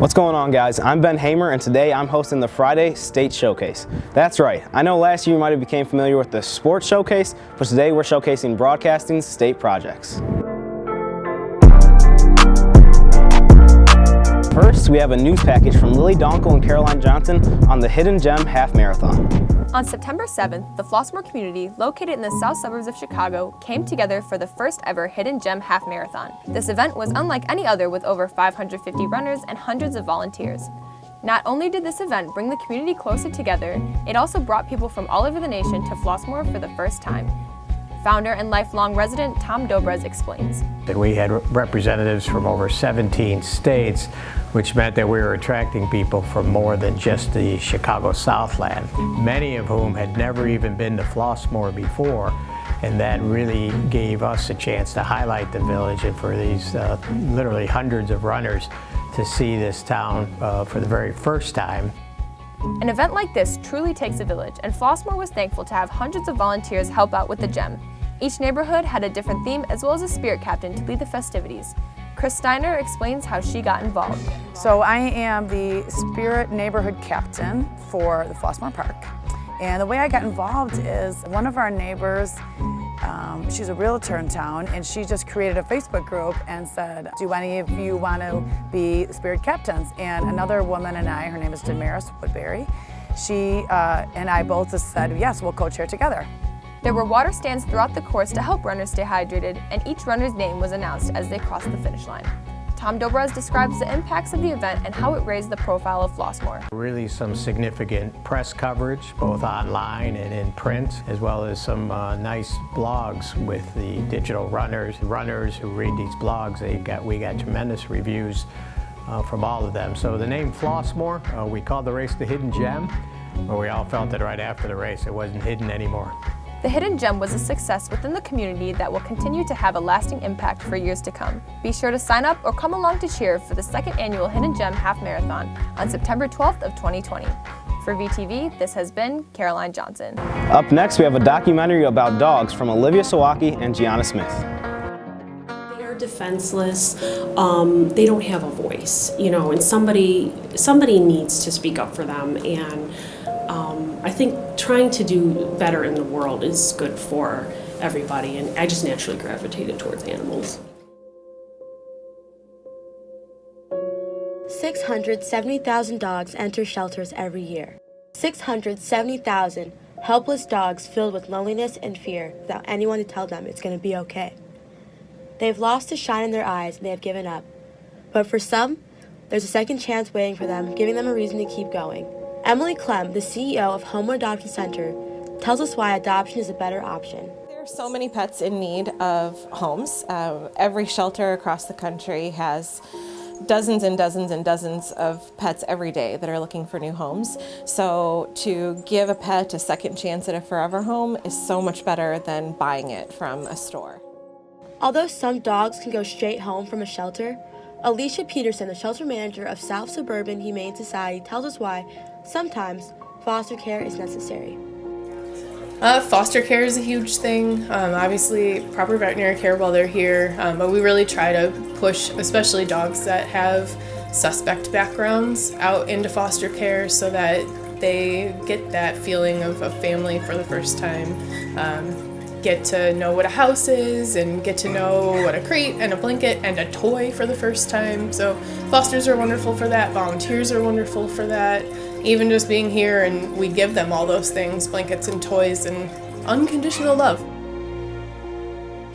What's going on, guys? I'm Ben Hamer, and today I'm hosting the Friday State Showcase. That's right. I know last year you might have became familiar with the Sports Showcase, but today we're showcasing broadcasting's state projects. First, we have a news package from Lily Donkel and Caroline Johnson on the Hidden Gem Half Marathon. On September 7th, the Flossmoor community, located in the south suburbs of Chicago, came together for the first ever Hidden Gem Half Marathon. This event was unlike any other, with over 550 runners and hundreds of volunteers. Not only did this event bring the community closer together, it also brought people from all over the nation to Flossmoor for the first time. Founder and lifelong resident Tom Dobres explains. We had representatives from over 17 states, which meant that we were attracting people from more than just the Chicago Southland, many of whom had never even been to Flossmoor before, and that really gave us a chance to highlight the village and for these literally hundreds of runners to see this town for the very first time. An event like this truly takes a village, and Flossmoor was thankful to have hundreds of volunteers help out with the Gem. Each neighborhood had a different theme, as well as a spirit captain to lead the festivities. Chris Steiner explains how she got involved. So I am the spirit neighborhood captain for the Flossmoor Park. And the way I got involved is one of our neighbors, she's a realtor in town, and she just created a Facebook group and said, do any of you want to be spirit captains? And another woman and I, her name is Damaris Woodbury, she and I both just said, yes, we'll co-chair together. There were water stands throughout the course to help runners stay hydrated, and each runner's name was announced as they crossed the finish line. Tom Dobres describes the impacts of the event and how it raised the profile of Flossmoor. Really some significant press coverage, both online and in print, as well as some nice blogs with the digital runners. Runners who read these blogs, we got tremendous reviews from all of them. So the name Flossmoor, we called the race the Hidden Gem, but we all felt that right after the race it wasn't hidden anymore. The Hidden Gem was a success within the community that will continue to have a lasting impact for years to come. Be sure to sign up or come along to cheer for the second annual Hidden Gem Half Marathon on September 12th of 2020. For VTV, this has been Caroline Johnson. Up next, we have a documentary about dogs from Olivia Sawaki and Gianna Smith. They are defenseless. They don't have a voice, and somebody needs to speak up for them. And I think trying to do better in the world is good for everybody, and I just naturally gravitated towards animals. 670,000 dogs enter shelters every year. 670,000 helpless dogs filled with loneliness and fear without anyone to tell them it's going to be okay. They've lost the shine in their eyes and they have given up. But for some, there's a second chance waiting for them, giving them a reason to keep going. Emily Clem, the CEO of Homeward Adoption Center, tells us why adoption is a better option. There are so many pets in need of homes. Every shelter across the country has dozens and dozens and dozens of pets every day that are looking for new homes. So to give a pet a second chance at a forever home is so much better than buying it from a store. Although some dogs can go straight home from a shelter, Alicia Peterson, the shelter manager of South Suburban Humane Society, tells us why sometimes foster care is necessary. Foster care is a huge thing. Obviously, proper veterinary care while they're here, but we really try to push, especially dogs that have suspect backgrounds, out into foster care so that they get that feeling of a family for the first time. Get to know what a house is and get to know what a crate and a blanket and a toy for the first time. So fosters are wonderful for that, volunteers are wonderful for that. Even just being here and we give them all those things, blankets and toys and unconditional love.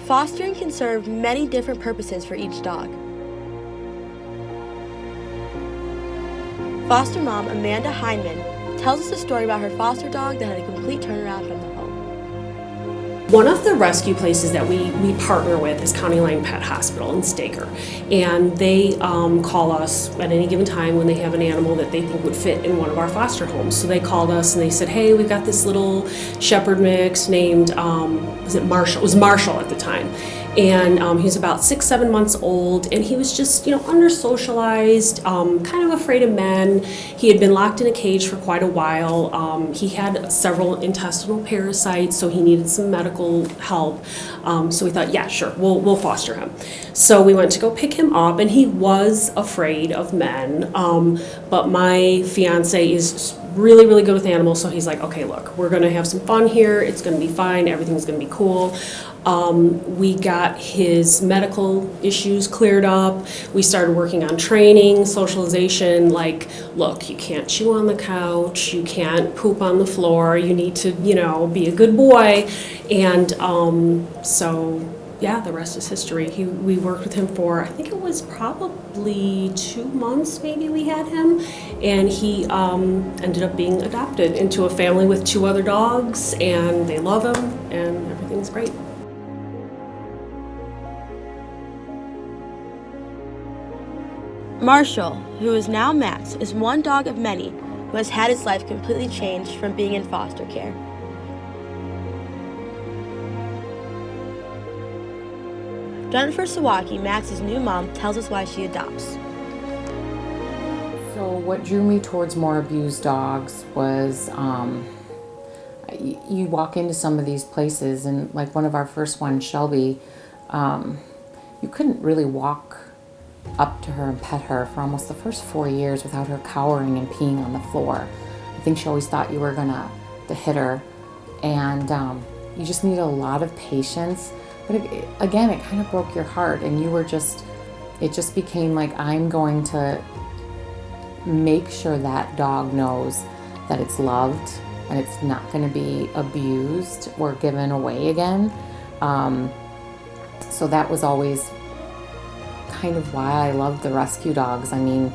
Fostering can serve many different purposes for each dog. Foster mom Amanda Heineman tells us a story about her foster dog that had a complete turnaround from the home. One of the rescue places that we partner with is County Line Pet Hospital in Staker, and they call us at any given time when they have an animal that they think would fit in one of our foster homes. So they called us and they said, hey, we've got this little shepherd mix named, was it Marshall? It was Marshall at the time. and he was about 6-7 months old, and he was just, under socialized, kind of afraid of men. He had been locked in a cage for quite a while. He had several intestinal parasites, so he needed some medical help. So we thought, yeah, sure, we'll foster him. So we went to go pick him up, and he was afraid of men. But my fiance is really, really good with animals, so he's like, okay, look, we're gonna have some fun here. It's gonna be fine. Everything's gonna be cool. We got his medical issues cleared up. We started working on training, socialization, like, look, you can't chew on the couch, you can't poop on the floor, you need to, be a good boy. And so, yeah, the rest is history. We worked with him for, I think it was probably 2 months maybe we had him, and he ended up being adopted into a family with 2 other dogs, and they love him, and everything's great. Marshall, who is now Max, is one dog of many who has had his life completely changed from being in foster care. Jennifer Sawaki, Max's new mom, tells us why she adopts. So what drew me towards more abused dogs was you walk into some of these places, and like one of our first ones, Shelby, you couldn't really walk up to her and pet her for almost the first 4 years without her cowering and peeing on the floor. I think she always thought you were gonna hit her, and you just needed a lot of patience. But again, it kind of broke your heart, and it just became like, I'm going to make sure that dog knows that it's loved and it's not going to be abused or given away again. So that was always kind of why I loved the rescue dogs. I mean,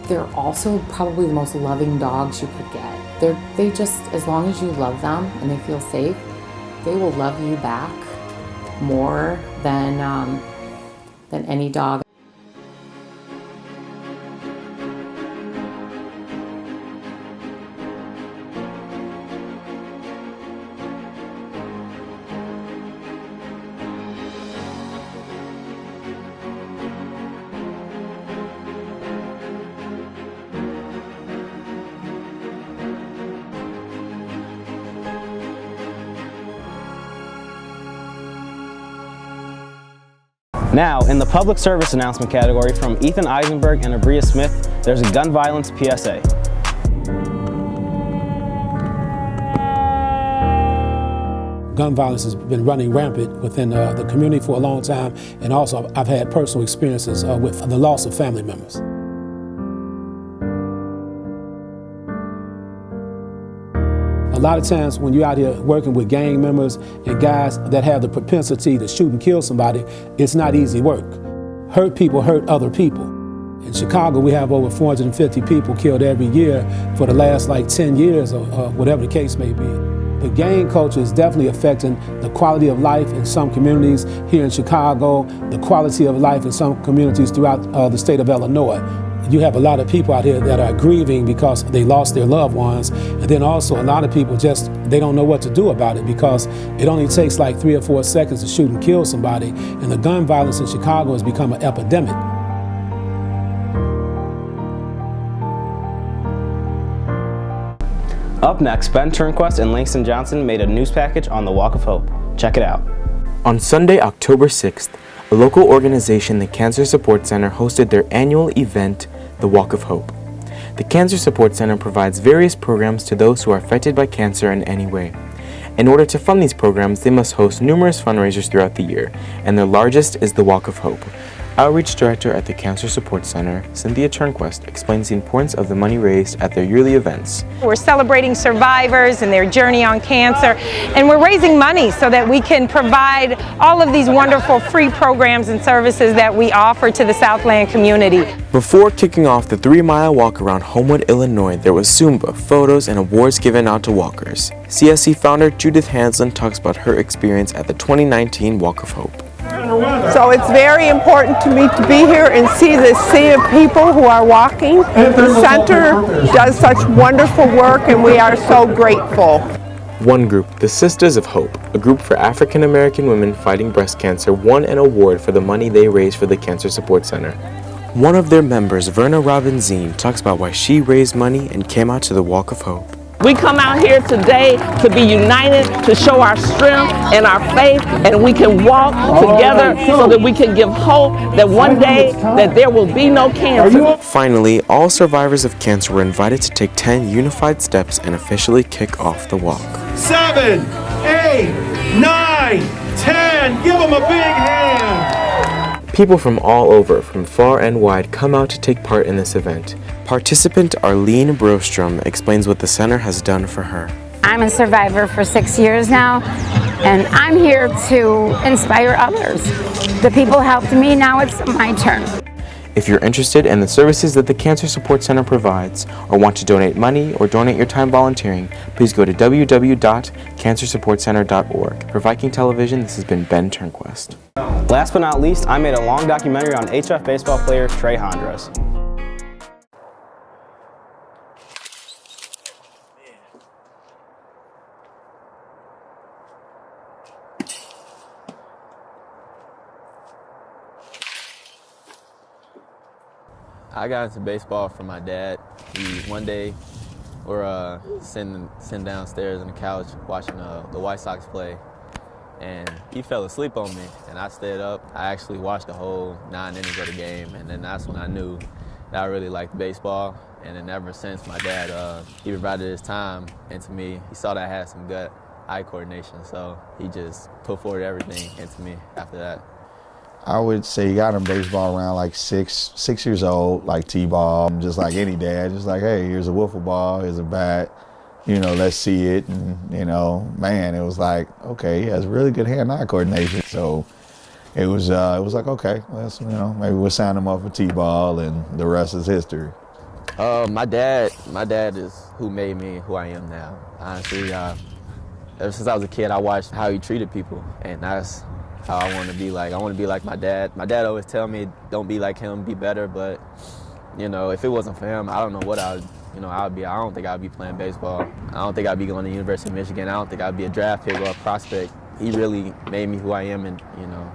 they're also probably the most loving dogs you could get. They just, as long as you love them and they feel safe, they will love you back more than any dog. Now, in the public service announcement category from Ethan Eisenberg and Abria Smith, there's a gun violence PSA. Gun violence has been running rampant within the community for a long time, and also I've had personal experiences with the loss of family members. A lot of times when you're out here working with gang members and guys that have the propensity to shoot and kill somebody, it's not easy work. Hurt people hurt other people. In Chicago, we have over 450 people killed every year for the last 10 years or whatever the case may be. The gang culture is definitely affecting the quality of life in some communities here in Chicago, the quality of life in some communities throughout the state of Illinois. You have a lot of people out here that are grieving because they lost their loved ones, and then also a lot of people they don't know what to do about it, because it only takes 3 or 4 seconds to shoot and kill somebody, and the gun violence in Chicago has become an epidemic. Up next, Ben Turnquist and Langston Johnson made a news package on the Walk of Hope. Check it out. On Sunday, October 6th, a local organization, the Cancer Support Center, hosted their annual event, the Walk of Hope. The Cancer Support Center provides various programs to those who are affected by cancer in any way. In order to fund these programs, they must host numerous fundraisers throughout the year, and their largest is the Walk of Hope. Outreach Director at the Cancer Support Center, Cynthia Turnquist, explains the importance of the money raised at their yearly events. We're celebrating survivors and their journey on cancer, and we're raising money so that we can provide all of these wonderful free programs and services that we offer to the Southland community. Before kicking off the 3-mile walk around Homewood, Illinois, there was Zumba, photos, and awards given out to walkers. CSC founder Judith Hanslin talks about her experience at the 2019 Walk of Hope. So it's very important to me to be here and see this sea of people who are walking. The center does such wonderful work, and we are so grateful. One group, the Sisters of Hope, a group for African American women fighting breast cancer, won an award for the money they raised for the Cancer Support Center. One of their members, Verna Robinzine, talks about why she raised money and came out to the Walk of Hope. We come out here today to be united, to show our strength and our faith, and we can walk together so that we can give hope that one day that there will be no cancer. Finally, all survivors of cancer were invited to take 10 unified steps and officially kick off the walk. 7, 8, 9, 10. Give them a big hand. People from all over, from far and wide, come out to take part in this event. Participant Arlene Brostrom explains what the center has done for her. I'm a survivor for 6 years now, and I'm here to inspire others. The people helped me, now it's my turn. If you're interested in the services that the Cancer Support Center provides, or want to donate money or donate your time volunteering, please go to www.cancersupportcenter.org. For Viking Television, this has been Ben Turnquist. Last but not least, I made a long documentary on HF baseball player Trey Hondras. I got into baseball from my dad. One day, we're sitting downstairs on the couch watching the White Sox play, and he fell asleep on me, and I stayed up. I actually watched the whole 9 innings of the game, and then that's when I knew that I really liked baseball. And then ever since, my dad, he provided his time into me. He saw that I had some good eye coordination, so he just put forward everything into me after that. I would say he got in baseball around like six years old, like T-ball, just like any dad, just like, hey, here's a wiffle ball, here's a bat, you know, let's see it. And, you know, man, it was like, okay, he has really good hand-eye coordination. So it was like, okay, let's, you know, maybe we'll sign him up for T-ball, and the rest is history. My dad is who made me who I am now. Honestly, ever since I was a kid, I watched how he treated people, and that's how I want to be like. I want to be like my dad. My dad always tell me, don't be like him, be better. But, you know, if it wasn't for him, I don't know what I would be. I don't think I'd be playing baseball. I don't think I'd be going to the University of Michigan. I don't think I'd be a draft pick or a prospect. He really made me who I am, and, you know,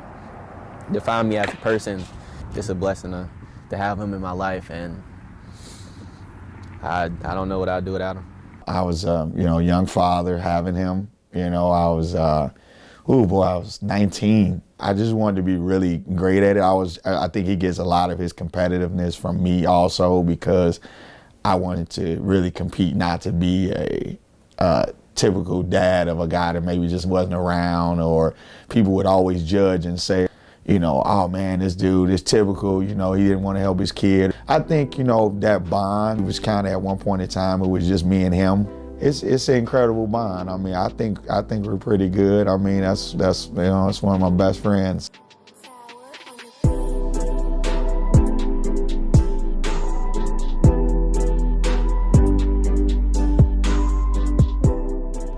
defined me as a person. It's a blessing to have him in my life, and I don't know what I'd do without him. I was, you know, a young father having him. You know, I was 19. I just wanted to be really great at it. I think he gets a lot of his competitiveness from me also, because I wanted to really compete, not to be a typical dad of a guy that maybe just wasn't around, or people would always judge and say, you know, oh man, this dude is typical, you know, he didn't want to help his kid. I think, you know, that bond was kind of, at one point in time, it was just me and him. It's an incredible bond. I mean, I think we're pretty good. I mean, that's you know, it's one of my best friends.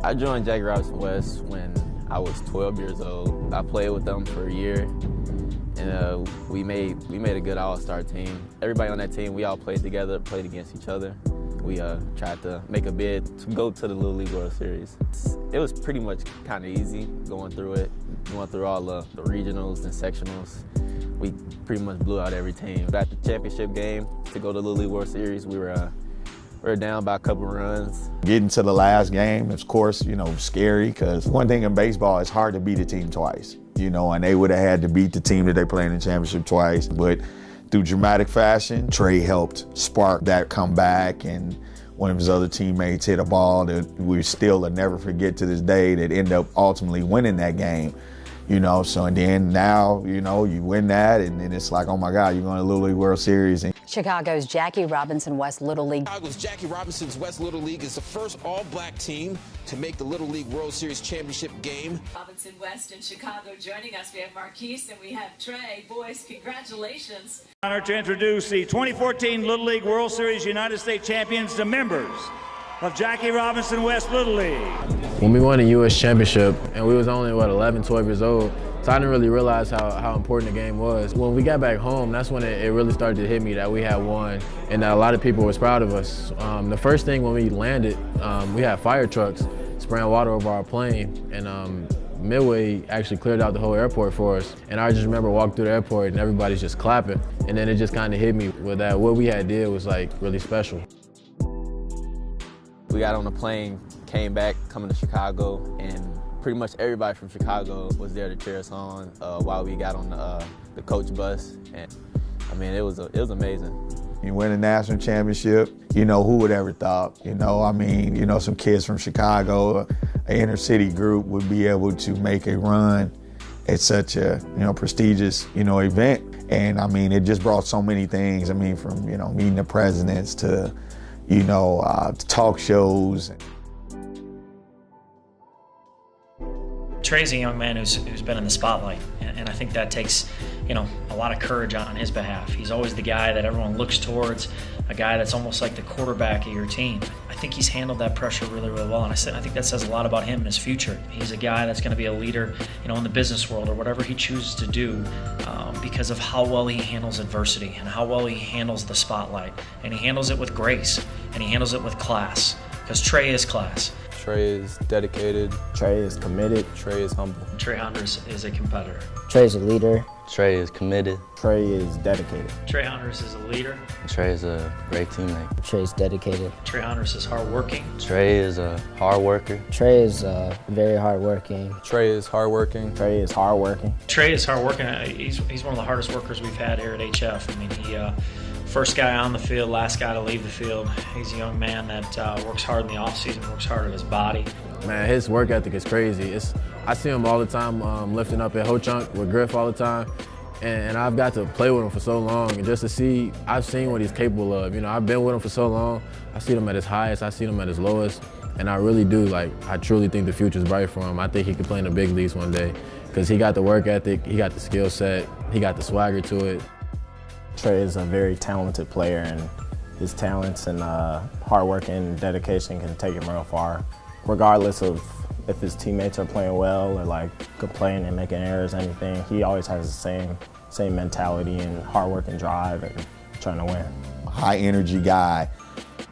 I joined Jackie Robinson West when I was 12 years old. I played with them for a year, and we made a good all-star team. Everybody on that team, we all played together, played against each other. We tried to make a bid to go to the Little League World Series. It was pretty much kind of easy going through it, going through all the regionals and sectionals. We pretty much blew out every team. At the championship game to go to the Little League World Series, we were down by a couple runs. Getting to the last game, of course, you know, scary, because one thing in baseball, it's hard to beat a team twice, you know, and they would have had to beat the team that they played in the championship twice. But through dramatic fashion, Trey helped spark that comeback, and one of his other teammates hit a ball that we still will never forget to this day, that ended up ultimately winning that game. You know, so and then now, you know, you win that, and then it's like, oh my God, you're going to the Little League World Series. Chicago's Jackie Robinson West Little League. Chicago's Jackie Robinson's West Little League is the first all-black team to make the Little League World Series championship game. Robinson West in Chicago joining us. We have Marquise and we have Trey. Boys, congratulations. Honor to introduce the 2014 Little League World Series United States champions, the members of Jackie Robinson West Little League. When we won the U.S. championship, and we was only, 11, 12 years old, so I didn't really realize how important the game was. When we got back home, that's when it really started to hit me that we had won, and that a lot of people was proud of us. The first thing when we landed, we had fire trucks. spraying water over our plane, and Midway actually cleared out the whole airport for us. And I just remember walking through the airport and everybody's just clapping. And then it just kind of hit me with that what we had did was like really special. We got on the plane, came back, coming to Chicago, and pretty much everybody from Chicago was there to cheer us on while we got on the coach bus. And I mean, it was amazing. You win a national championship, you know, who would ever thought, you know, I mean, you know, some kids from Chicago, an inner city group would be able to make a run at such a, you know, prestigious, you know, event. And I mean, it just brought so many things. I mean, from, you know, meeting the presidents to, you know, talk shows. Trey's a young man who's been in the spotlight, and I think that takes, you know, a lot of courage on his behalf. He's always the guy that everyone looks towards, a guy that's almost like the quarterback of your team. I think he's handled that pressure really, really well, and I think that says a lot about him and his future. He's a guy that's going to be a leader, you know, in the business world or whatever he chooses to do, because of how well he handles adversity and how well he handles the spotlight, and he handles it with grace and he handles it with class, because Trey is class. Trey is dedicated. Trey is committed. Trey is humble. Trey Honders is a competitor. Trey's a leader. Trey is committed. Trey is dedicated. Trey Honders is a leader. Trey is a great teammate. Trey's dedicated. Trey Honders is hardworking. Trey is a hard worker. Trey is very hardworking. Trey is hardworking. Trey is hardworking. Trey is hardworking. He's one of the hardest workers we've had here at HF. I mean, he first guy on the field, last guy to leave the field. He's a young man that works hard in the offseason, works hard at his body. Man, his work ethic is crazy. I see him all the time lifting up at Ho Chunk with Griff all the time. And I've got to play with him for so long, and just to see, I've seen what he's capable of. You know, I've been with him for so long. I see him at his highest, I see him at his lowest, and I really do, I truly think the future's bright for him. I think he could play in the big leagues one day, because he got the work ethic, he got the skill set, he got the swagger to it. Trey is a very talented player, and his talents and hard work and dedication can take him real far, regardless of if his teammates are playing well or complaining and making errors or anything. He always has the same mentality and hard work and drive and trying to win. High energy guy,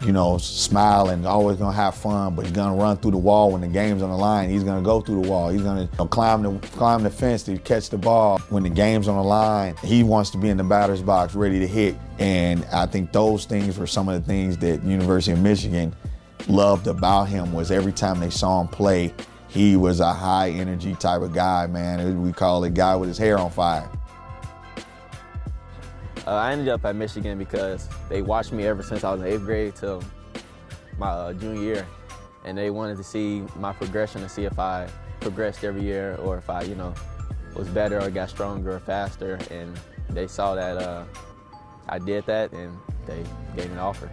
you know, smiling, always gonna have fun, but he's gonna run through the wall when the game's on the line. He's gonna go through the wall. He's gonna climb the fence to catch the ball. When the game's on the line, he wants to be in the batter's box ready to hit. And I think those things were some of the things that University of Michigan loved about him, was every time they saw him play, he was a high energy type of guy, man. We call it guy with his hair on fire. I ended up at Michigan because they watched me ever since I was in 8th grade till my junior year, and they wanted to see my progression to see if I progressed every year or if I, you know, was better or got stronger or faster, and they saw that I did that, and they gave me an offer.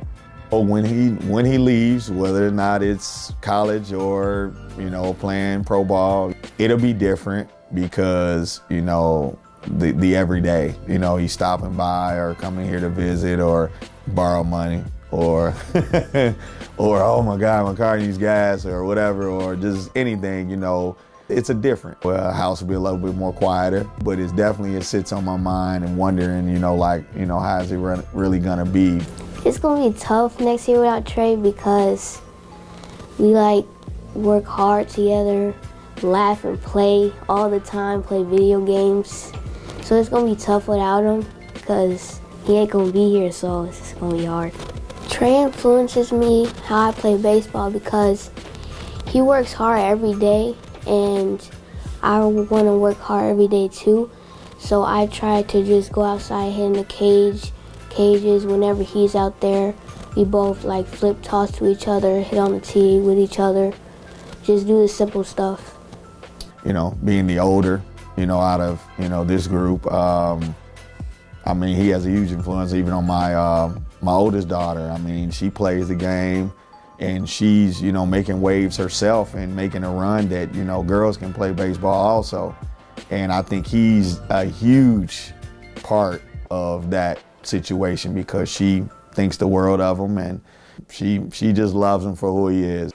When he leaves, whether or not it's college or, you know, playing pro ball, it'll be different because, you know, the everyday, you know, he's stopping by or coming here to visit or borrow money or or oh my God, my car needs gas or whatever, or just anything, you know. It's a different. Well, house will be a little bit more quieter, but it sits on my mind and wondering, you know, how is it really gonna be? It's gonna be tough next year without Trey because we work hard together, laugh and play all the time, play video games. So it's gonna be tough without him because he ain't gonna be here, so it's just gonna be hard. Trey influences me how I play baseball because he works hard every day, and I want to work hard every day too. So I try to just go outside, hit in the cages whenever he's out there. We both flip toss to each other, hit on the tee with each other, just do the simple stuff. You know, being the older, you know, out of, you know, this group, I mean, he has a huge influence even on my oldest daughter. I mean, she plays the game and she's, you know, making waves herself and making a run that, you know, girls can play baseball also. And I think he's a huge part of that situation because she thinks the world of him and she just loves him for who he is.